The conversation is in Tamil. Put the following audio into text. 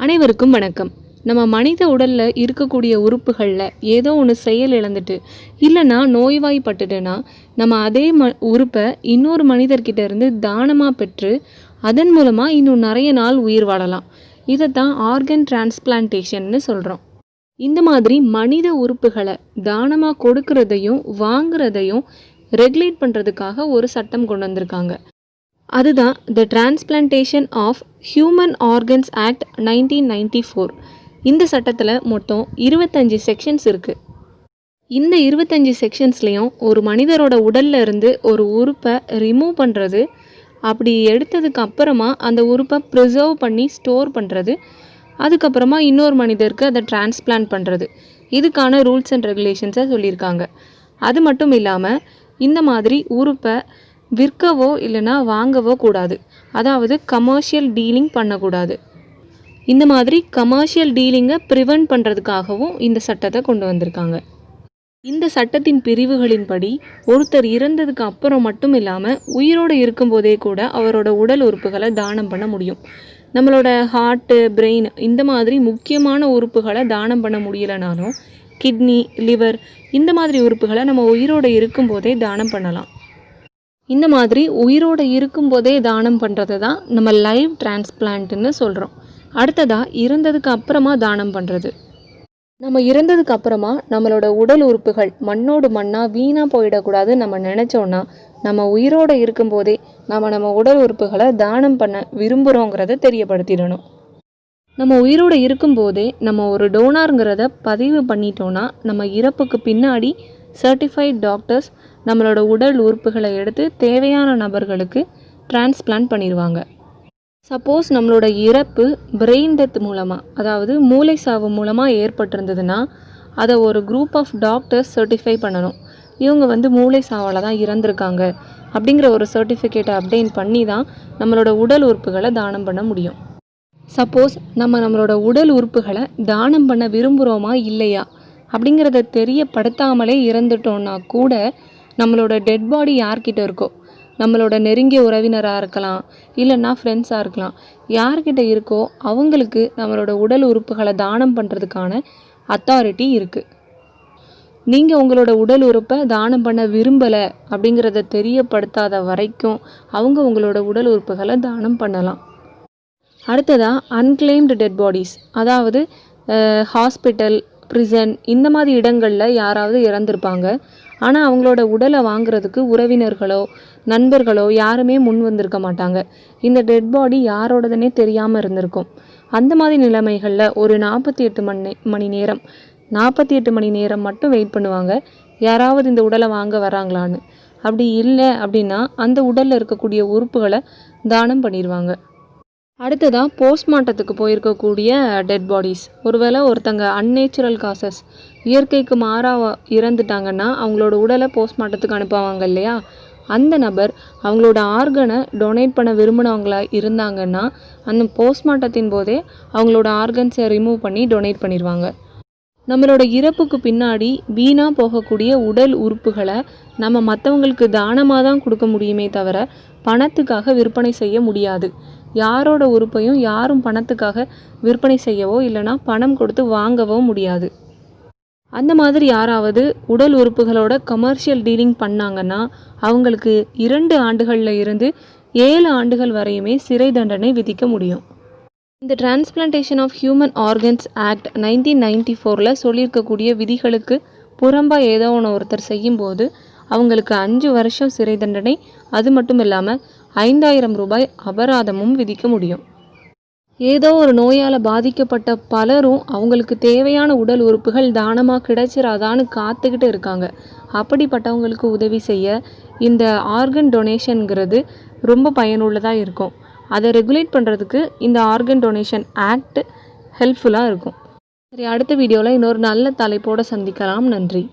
அனைவருக்கும் வணக்கம். நம்ம மனித உடல்ல இருக்கக்கூடிய உறுப்புகள்ல ஏதோ ஒன்று செயல் இழந்துட்டு இல்லைன்னா நோய்வாய்ப்பட்டுட்டுனா நம்ம அதே உறுப்பை இன்னொரு மனிதர்கிட்ட இருந்து தானமாக பெற்று அதன் மூலமாக இன்னும் நிறைய நாள் உயிர் வாழலாம். இதைத்தான் ஆர்கன் டிரான்ஸ்பிளான்டேஷன்னு சொல்கிறோம். இந்த மாதிரி மனித உறுப்புகளை தானமாக கொடுக்கறதையும் வாங்குறதையும் ரெகுலேட் பண்ணுறதுக்காக ஒரு சட்டம் கொண்டு வந்திருக்காங்க. அதுதான் the transplantation of human organs act 1994. இந்த சட்டத்தில் மொத்தம் 25 செக்ஷன்ஸ் இருக்குது. இந்த 25 செக்ஷன்ஸ்லேயும் ஒரு மனிதரோட உடல்ல இருந்து ஒரு உறுப்பை ரிமூவ் பண்ணுறது, அப்படி எடுத்ததுக்கு அப்புறமா அந்த உறுப்பை ப்ரிசர்வ் பண்ணி ஸ்டோர் பண்ணுறது, அதுக்கப்புறமா இன்னொரு மனிதருக்கு அதை டிரான்ஸ்பிளான்ட் பண்ணுறது, இதுக்கான ரூல்ஸ் அண்ட் ரெகுலேஷன்ஸை சொல்லியிருக்காங்க. அது மட்டும் இல்லாமல் இந்த மாதிரி உறுப்பை விற்கவோ இல்லைனா வாங்கவோ கூடாது. அதாவது கமர்ஷியல் டீலிங் பண்ணக்கூடாது. இந்த மாதிரி கமர்ஷியல் டீலிங்கை ப்ரிவென்ட் பண்ணுறதுக்காகவும் இந்த சட்டத்தை கொண்டு வந்திருக்காங்க. இந்த சட்டத்தின் பிரிவுகளின்படி ஒருத்தர் இறந்ததுக்கு அப்புறம் மட்டும் இல்லாமல் உயிரோடு இருக்கும்போதே கூட அவரோட உடல் உறுப்புகளை தானம் பண்ண முடியும். நம்மளோட ஹார்ட்டு, பிரெயின் இந்த மாதிரி முக்கியமான உறுப்புகளை தானம் பண்ண முடியலைனாலும் கிட்னி, லிவர் இந்த மாதிரி உறுப்புகளை நம்ம உயிரோடு இருக்கும்போதே தானம் பண்ணலாம். இந்த மாதிரி உயிரோடு இருக்கும்போதே தானம் பண்ணுறது தான் நம்ம லைவ் டிரான்ஸ்பிளான்ட்னு சொல்கிறோம். அடுத்ததாக இறந்ததுக்கு அப்புறமா தானம் பண்ணுறது. நம்ம இறந்ததுக்கு அப்புறமா நம்மளோட உடல் உறுப்புகள் மண்ணோடு மண்ணாக வீணாக போயிடக்கூடாது நம்ம நினச்சோன்னா நம்ம உயிரோடு இருக்கும்போதே நம்ம உடல் உறுப்புகளை தானம் பண்ண விரும்புகிறோங்கிறத தெரியப்படுத்திடணும். நம்ம உயிரோடு இருக்கும்போதே நம்ம ஒரு டோனாருங்கிறத பதிவு பண்ணிட்டோன்னா நம்ம இறப்புக்கு பின்னாடி சர்டிஃபைட் டாக்டர்ஸ் நம்மளோட உடல் உறுப்புகளை எடுத்து தேவையான நபர்களுக்கு டிரான்ஸ்பிளான்ட் பண்ணிடுவாங்க. சப்போஸ் நம்மளோட இறப்பு பிரெயின் டெத் மூலமாக, அதாவது மூளை சாவு மூலமாக ஏற்பட்டிருந்ததுன்னா அதை ஒரு குரூப் ஆஃப் டாக்டர்ஸ் சர்டிஃபை பண்ணணும். இவங்க மூளை சாவால் தான் இறந்துருக்காங்க அப்படிங்கிற ஒரு சர்டிஃபிகேட்டை அப்டெயின் பண்ணி தான் நம்மளோட உடல் உறுப்புகளை தானம் பண்ண முடியும். சப்போஸ் நம்மளோட உடல் உறுப்புகளை தானம் பண்ண விரும்புகிறோமா இல்லையா அப்படிங்கிறத தெரியப்படுத்தாமலே இறந்துட்டோன்னா கூட நம்மளோட டெட் பாடி யார்கிட்ட இருக்கோ, நம்மளோட நெருங்கிய உறவினராக இருக்கலாம், இல்லைன்னா ஃப்ரெண்ட்ஸாக இருக்கலாம், யார்கிட்ட இருக்கோ அவங்களுக்கு நம்மளோட உடல் உறுப்புகளை தானம் பண்ணுறதுக்கான அத்தாரிட்டி இருக்குது. நீங்கள் உங்களோட உடல் உறுப்பை தானம் பண்ண விரும்பலை அப்படிங்கிறத தெரியப்படுத்தாத வரைக்கும் அவங்க உங்களோட உடல் உறுப்புகளை தானம் பண்ணலாம். அடுத்ததாக அன்கிளைம்டு டெட் பாடிஸ், அதாவது ஹாஸ்பிட்டல், ப்ரிசன் இந்த மாதிரி இடங்களில் யாராவது இறந்துருப்பாங்க. ஆனால் அவங்களோட உடலை வாங்குறதுக்கு உறவினர்களோ நண்பர்களோ யாருமே முன் வந்திருக்க மாட்டாங்க. இந்த டெட் பாடி யாரோடதுன்னே தெரியாமல் இருந்திருக்கும். அந்த மாதிரி நிலைமைகளில் ஒரு 48 மணி நேரம் மட்டும் வெயிட் பண்ணுவாங்க, யாராவது இந்த உடலை வாங்க வராங்களான்னு. அப்படி இல்லை அப்படின்னா அந்த உடலில் இருக்கக்கூடிய உறுப்புகளை தானம் பண்ணிடுவாங்க. அடுத்ததாக போஸ்ட்மார்ட்டத்துக்கு போயிருக்கக்கூடிய டெட் பாடிஸ், ஒருவேளை ஒருத்தங்க அன்நேச்சுரல் காசஸ், இயற்கைக்கு மாறாக இறந்துட்டாங்கன்னா அவங்களோட உடலை போஸ்ட்மார்ட்டத்துக்கு அனுப்புவாங்க இல்லையா, அந்த நபர் அவங்களோட ஆர்கனை டொனேட் பண்ண விரும்பினவங்களா இருந்தாங்கன்னா அந்த போஸ்ட்மார்ட்டத்தின் போதே அவங்களோட ஆர்கன்ஸை ரிமூவ் பண்ணி டொனேட் பண்ணிடுவாங்க. நம்மளோட இறப்புக்கு பின்னாடி வீணாக போகக்கூடிய உடல் உறுப்புகளை நம்ம மற்றவங்களுக்கு தானமாக தான் கொடுக்க முடியுமே தவிர பணத்துக்காக விற்பனை செய்ய முடியாது. யாரோட உறுப்பையும் யாரும் பணத்துக்காக விற்பனை செய்யவோ இல்லைனா பணம் கொடுத்து வாங்கவோ முடியாது. அந்த மாதிரி யாராவது உடல் உறுப்புகளோட கமர்ஷியல் டீலிங் பண்ணாங்கன்னா அவங்களுக்கு 2 ஆண்டுகளில் இருந்து 7 ஆண்டுகள் வரையுமே சிறை தண்டனை விதிக்க முடியும். இந்த transplantation of human organs act 1994 சொல்லியிருக்கக்கூடிய விதிகளுக்கு புறம்பாக ஏதோ ஒருத்தர் செய்யும்போது அவங்களுக்கு 5 வருஷம் சிறை தண்டனை, அது மட்டும் இல்லாமல் 5000 ரூபாய் அபராதமும் விதிக்க முடியும். ஏதோ ஒரு நோயால் பாதிக்கப்பட்ட பலரும் அவங்களுக்கு தேவையான உடல் உறுப்புகள் தானமாக கிடைச்சிராதான்னு காத்துக்கிட்டு இருக்காங்க. அப்படிப்பட்டவங்களுக்கு உதவி செய்ய இந்த ஆர்கன் டொனேஷனுங்கிறது ரொம்ப பயனுள்ளதாக இருக்கும். அதை ரெகுலேட் பண்ணுறதுக்கு இந்த ஆர்கன் டொனேஷன் ஆக்ட் ஹெல்ப்ஃபுல்லாக இருக்கும். சரி, அடுத்த வீடியோவில் இன்னொரு நல்ல தலைப்போடு சந்திக்கலாம். நன்றி.